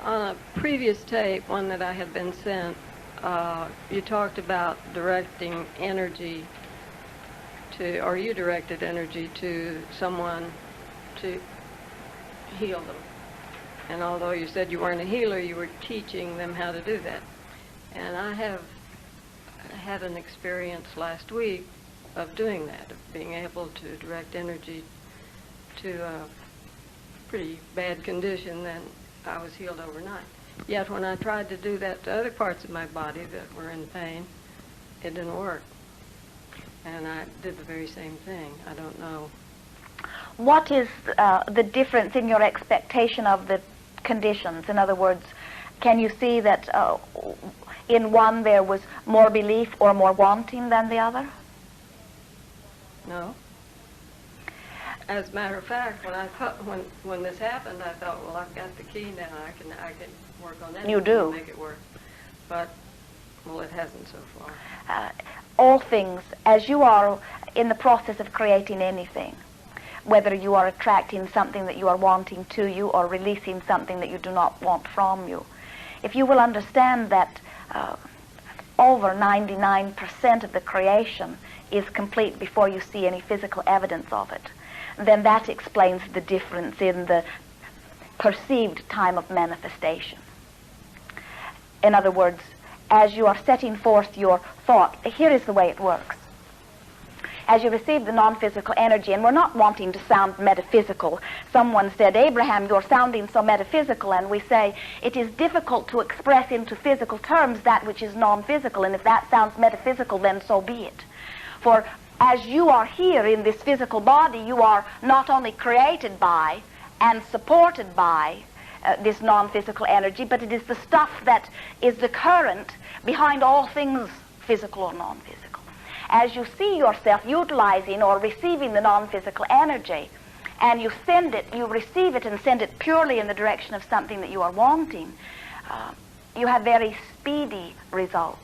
On a previous tape, one that I had been sent, you talked about directing energy to, or you directed energy to someone to heal them. And although you said you weren't a healer, you were teaching them how to do that. And I have had an experience last week of doing that, of being able to direct energy to a pretty bad condition, then I was healed overnight. Yet when I tried to do that to other parts of my body that were in pain, it didn't work. And I did the very same thing. I don't know. What is the difference in your expectation of the conditions? In other words, can you see that in one there was more belief or more wanting than the other? No. As a matter of fact, when this happened, I thought, well, I've got the key now. I can work on that. You do. And make it work. But, well, it hasn't so far. All things, as you are in the process of creating anything, whether you are attracting something that you are wanting to you or releasing something that you do not want from you, if you will understand that over 99% of the creation is complete before you see any physical evidence of it, then that explains the difference in the perceived time of manifestation. In other words, as you are setting forth your thought, here is the way it works. As you receive the non-physical energy, and we're not wanting to sound metaphysical. Someone said, Abraham, you're sounding so metaphysical, and we say, it is difficult to express into physical terms that which is non-physical, and if that sounds metaphysical, then so be it. For as you are here in this physical body, you are not only created by and supported by this non-physical energy, but it is the stuff that is the current behind all things physical or non-physical. As you see yourself utilizing or receiving the non-physical energy, and you send it, you receive it and send it purely in the direction of something that you are wanting, you have very speedy results.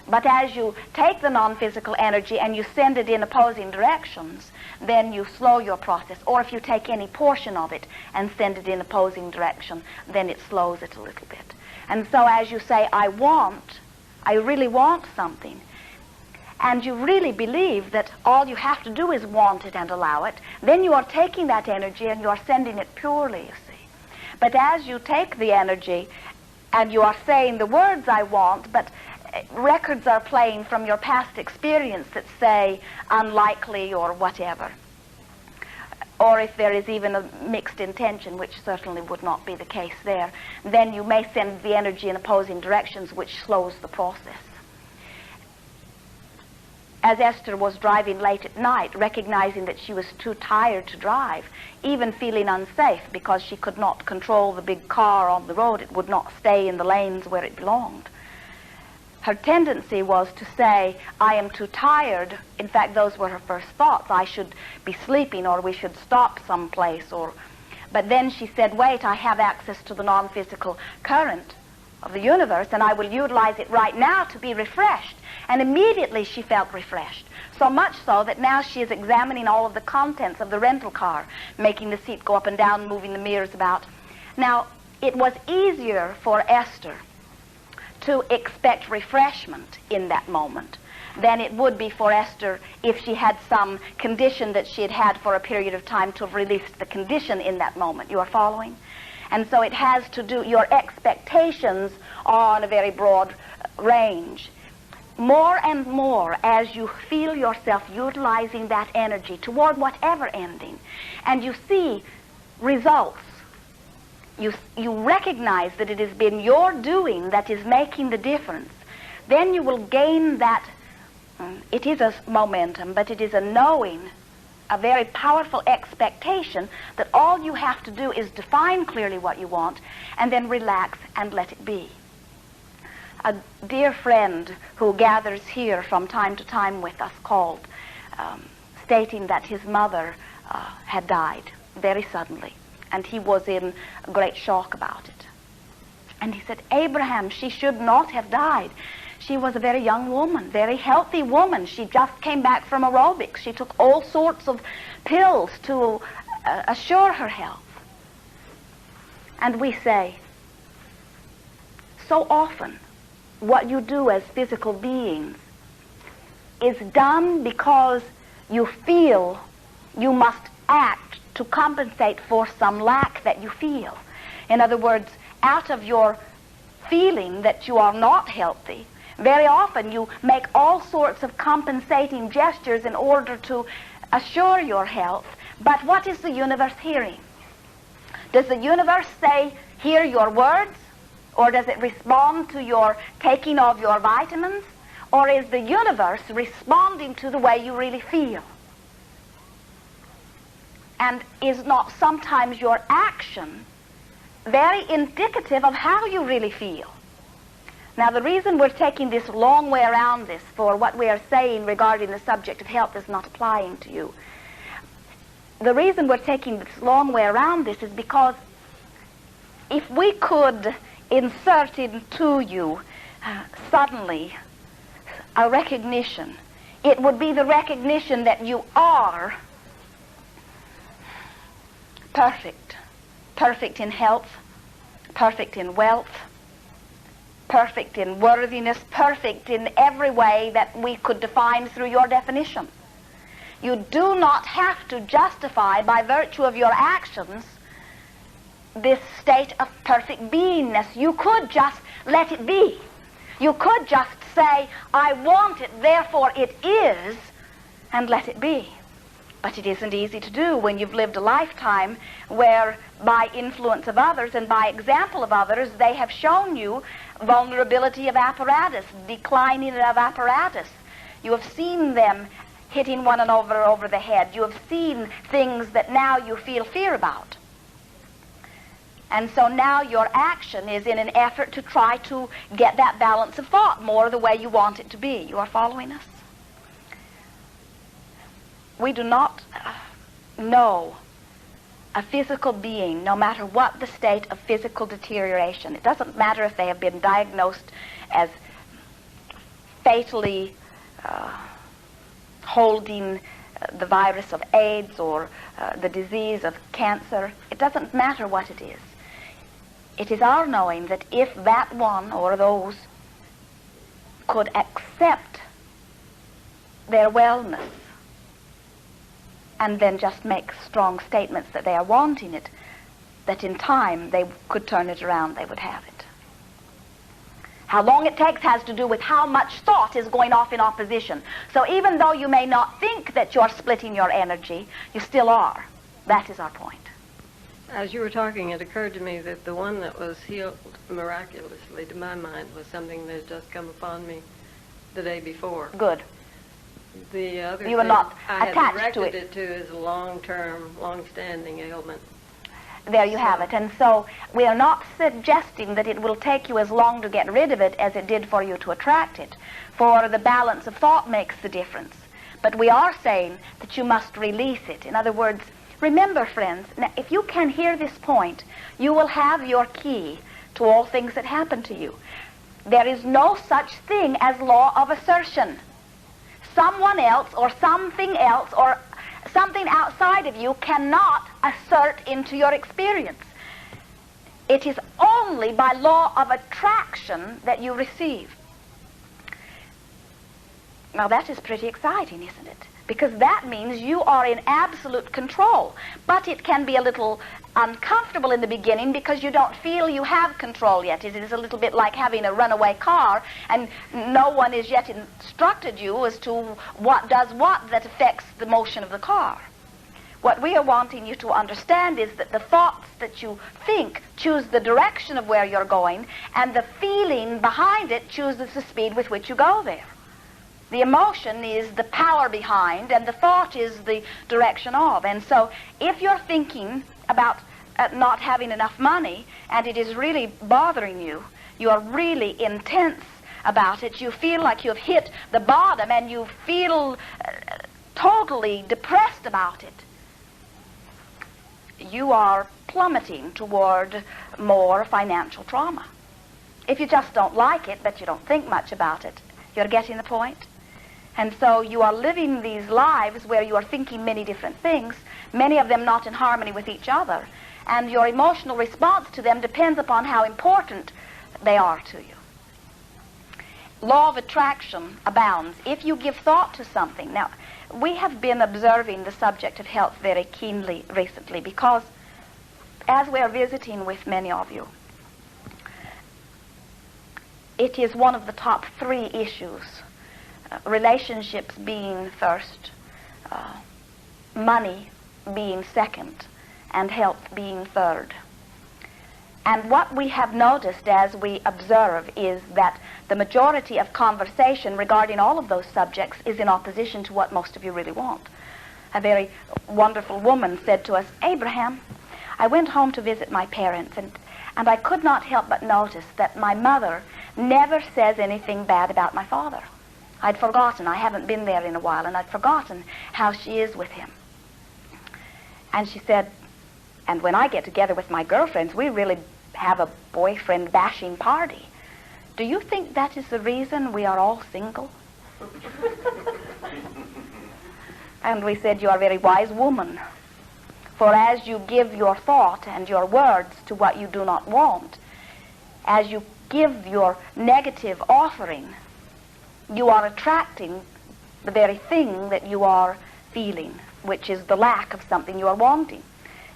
But as you take the non-physical energy and you send it in opposing directions, then you slow your process. Or if you take any portion of it and send it in opposing direction, then it slows it a little bit. And so as you say, I really want something, and you really believe that all you have to do is want it and allow it, then you are taking that energy and you are sending it purely, you see. But as you take the energy and you are saying the words I want, but records are playing from your past experience that say unlikely or whatever, or if there is even a mixed intention, which certainly would not be the case there, then you may send the energy in opposing directions, which slows the process. As Esther was driving late at night, recognizing that she was too tired to drive, even feeling unsafe because she could not control the big car on the road, it would not stay in the lanes where it belonged. Her tendency was to say, I am too tired. In fact, those were her first thoughts. I should be sleeping, or we should stop someplace. But then she said, wait, I have access to the non-physical current of the universe, and I will utilize it right now to be refreshed. And immediately she felt refreshed. So much so that now she is examining all of the contents of the rental car, making the seat go up and down, moving the mirrors about. Now, it was easier for Esther to expect refreshment in that moment than it would be for Esther if she had some condition that she had had for a period of time to have released the condition in that moment. You are following? And so it has to do, your expectations are on a very broad range. More and more as you feel yourself utilizing that energy toward whatever ending, and you see results, you recognize that it has been your doing that is making the difference, then you will gain that, it is a momentum, but it is a knowing, a very powerful expectation that all you have to do is define clearly what you want and then relax and let it be. A dear friend who gathers here from time to time with us called, stating that his mother had died very suddenly, and he was in great shock about it. And he said, Abraham, she should not have died. She was a very young woman, very healthy woman. She just came back from aerobics. She took all sorts of pills to assure her health. And we say, so often what you do as physical beings is done because you feel you must act to compensate for some lack that you feel. In other words, out of your feeling that you are not healthy, very often you make all sorts of compensating gestures in order to assure your health. But what is the universe hearing? Does the universe say, hear your words? Or does it respond to your taking of your vitamins? Or is the universe responding to the way you really feel? And is not sometimes your action very indicative of how you really feel? Now, the reason we're taking this long way around this for what we are saying regarding the subject of health is not applying to you. The reason we're taking this long way around this is because if we could insert into you suddenly a recognition, it would be the recognition that you are perfect. Perfect in health, perfect in wealth, perfect in worthiness, perfect in every way that we could define through your definition. You do not have to justify by virtue of your actions this state of perfect beingness. You could just let it be. You could just say, I want it, therefore it is, and let it be. But it isn't easy to do when you've lived a lifetime where, by influence of others and by example of others, they have shown you vulnerability of apparatus, declining of apparatus. You have seen them hitting one another over the head. You have seen things that now you feel fear about. And so now your action is in an effort to try to get that balance of thought more the way you want it to be. You are following us? We do not know a physical being, no matter what the state of physical deterioration. It doesn't matter if they have been diagnosed as fatally holding the virus of AIDS or the disease of cancer. It doesn't matter what it is. It is our knowing that if that one or those could accept their wellness and then just make strong statements that they are wanting it, that in time they could turn it around, they would have it. How long it takes has to do with how much thought is going off in opposition. So even though you may not think that you're splitting your energy, you still are. That is our point. As you were talking, it occurred to me that the one that was healed miraculously, to my mind, was something that had just come upon me the day before. Good. The other You were thing not I attached had to directed it. it to is a long-term, long-standing ailment. There you have it. And so we are not suggesting that it will take you as long to get rid of it as it did for you to attract it. For the balance of thought makes the difference. But we are saying that you must release it. In other words, remember, friends, now, if you can hear this point, you will have your key to all things that happen to you. There is no such thing as law of assertion. Someone else or something else or something outside of you cannot assert into your experience. It is only by law of attraction that you receive. Now that is pretty exciting, isn't it? Because that means you are in absolute control. But it can be a little uncomfortable in the beginning because you don't feel you have control yet. It is a little bit like having a runaway car and no one has yet instructed you as to what does what that affects the motion of the car. What we are wanting you to understand is that the thoughts that you think choose the direction of where you're going, and the feeling behind it chooses the speed with which you go there. The emotion is the power behind, and the thought is the direction of. And so if you're thinking about not having enough money, and it is really bothering you, you are really intense about it, you feel like you've hit the bottom, and you feel totally depressed about it, you are plummeting toward more financial trauma. If you just don't like it, but you don't think much about it, you're getting the point? And so you are living these lives where you are thinking many different things, many of them not in harmony with each other, and your emotional response to them depends upon how important they are to you. Law of attraction abounds. If you give thought to something. Now, we have been observing the subject of health very keenly recently because as we are visiting with many of you, it is one of the top 3 issues, relationships being first, money being second, and health being third. And what we have noticed as we observe is that the majority of conversation regarding all of those subjects is in opposition to what most of you really want. A very wonderful woman said to us, "Abraham, I went home to visit my parents, and I could not help but notice that my mother never says anything bad about my father. I'd forgotten. I haven't been there in a while, and I'd forgotten how she is with him." And she said, "And when I get together with my girlfriends, we really have a boyfriend bashing party. Do you think that is the reason we are all single?" And we said, "You are a very wise woman. For as you give your thought and your words to what you do not want, as you give your negative offering, you are attracting the very thing that you are feeling, which is the lack of something you are wanting.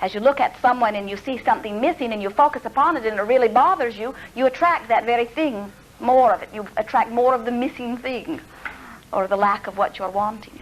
As you look at someone and you see something missing and you focus upon it and it really bothers you, you attract that very thing, more of it. You attract more of the missing thing or the lack of what you're wanting.